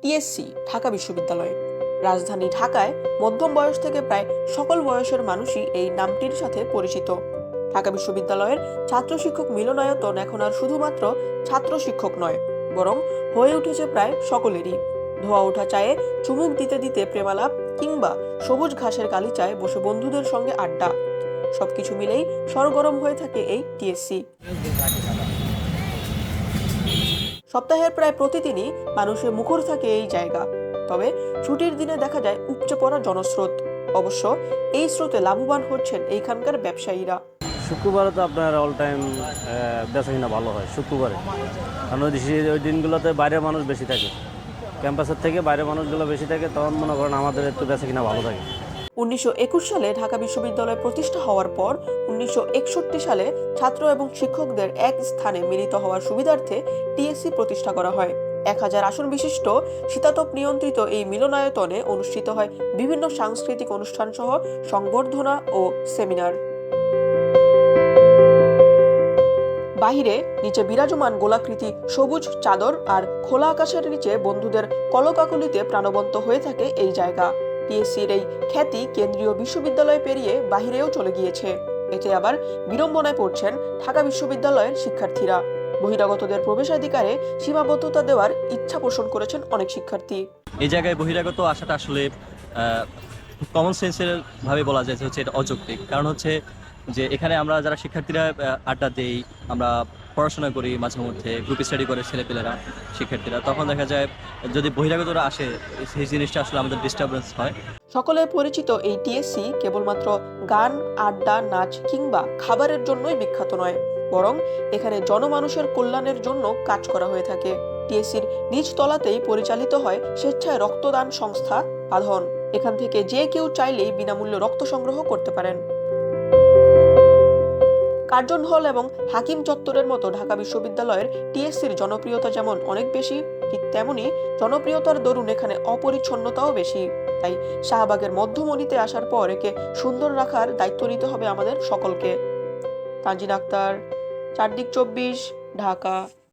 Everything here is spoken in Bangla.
টিএসসি ঢাকা বিশ্ববিদ্যালয়। রাজধানী ঢাকায় মধ্যম বয়স থেকে প্রায় সকল বয়সের মানুষই এই নামটির সাথে পরিচিত। ঢাকা বিশ্ববিদ্যালয়ের ছাত্র শিক্ষক মিলনায়তন এখন আর শুধুমাত্র ছাত্র শিক্ষক নয়, বরং হয়ে উঠেছে প্রায় সকলেরই। ধোয়া ওঠা চায়ে চুমুক দিতে দিতে প্রেমালাপ, কিংবা সবুজ ঘাসের গালিচায় বসে বন্ধুদের সঙ্গে আড্ডা, সবকিছু মিলেই সরগরম হয়ে থাকে এই টিএসসি। সপ্তাহের প্রায় প্রতিদিনই মানুষের মুখর থাকে এই জায়গা। তবে ছুটির দিনে দেখা যায় উপচে পড়া জনস্রোত। অবশ্য এই স্রোতে লাভবান হচ্ছেন এইখানকার ব্যবসায়ীরা। শুক্রবারে তো আপনার অল টাইম বেচা কিনা ভালো হয় শুক্রবারে, কারণ ওই দিনগুলোতে বাইরের মানুষ বেশি থাকে, ক্যাম্পাসের থেকে বাইরের মানুষগুলো বেশি থাকে, তখন মনে করেন আমাদের একটু বেচা কিনা ভালো থাকে। 1921 সালে ঢাকা বিশ্ববিদ্যালয় প্রতিষ্ঠা হওয়ার পর 1961 সালে ছাত্র এবং শিক্ষকদের এক স্থানে মিলিত হওয়ার সুবিধার্থে টিএসসি প্রতিষ্ঠা করা হয়। 1000 আসন বিশিষ্ট শীতাতপ নিয়ন্ত্রিত এই মিলনায়তনে অনুষ্ঠিত হয় বিভিন্ন সাংস্কৃতিক অনুষ্ঠান সহ সংবর্ধনা ও সেমিনার। বাহিরে নিচে বিরাজমান গোলাকৃতি সবুজ চাদর আর খোলা আকাশের নিচে বন্ধুদের কলকাকলিতে প্রাণবন্ত হয়ে থাকে এই জায়গা। টিএসসির এই খ্যাতি কেন্দ্রীয় বিশ্ববিদ্যালয় পেরিয়ে বাহিরেও চলে গিয়েছে। এতে আবার বিড়ম্বনায় পড়ছেন ঢাকা বিশ্ববিদ্যালয়ের শিক্ষার্থীরা। বহিরাগতদের প্রবেশাধিকারে সীমাবদ্ধতা দেওয়ার ইচ্ছা পোষণ করেছেন অনেক শিক্ষার্থী। এই জায়গায় বহিরাগত আসাটা আসলে কমন সেন্সের ভাবে বলা যায় যে হচ্ছে এটা অযৌক্তিক। কারণ হচ্ছে যে এখানে আমরা যারা শিক্ষার্থীরা আড্ডা দেই, আমরা পড়াশোনা করি, মাঝে মধ্যে গ্রুপ স্টাডি করে ছেলেপেলেরা শিক্ষার্থীরা, তখন দেখা যায় যদি বহিরাগতরা আসে সেই জিনিসটা আসলে আমাদের ডিস্টারবেন্স হয়। সকলের পরিচিত এই টিএসসি কেবলমাত্র গান, আড্ডা, নাচ কিংবা খাবারের জন্যই বিখ্যাত নয়, বরং এখানে জনমানুষের কল্যাণের জন্য কাজ করা হয়ে থাকে। টিএসসির নিচ তলাতেই পরিচালিত হয় স্বেচ্ছায় রক্তদান সংস্থা বাঁধন। এখান থেকে যে কেউ চাইলেই বিনামূল্যে রক্ত সংগ্রহ করতে পারেন। কার্জন হল এবং হাকিম চত্বরের মতো ঢাকা বিশ্ববিদ্যালয়ের টিএসসির জনপ্রিয়তা যেমন অনেক বেশি, ঠিক তেমনি জনপ্রিয়তার দরুন এখানে অপরিচ্ছন্নতাও বেশি। তাই শাহবাগের মধ্যমণিতে আসার পর একে সুন্দর রাখার দায়িত্ব নিতে হবে আমাদের সকলকে। তানজিন আক্তার, চারদিক 24, ঢাকা।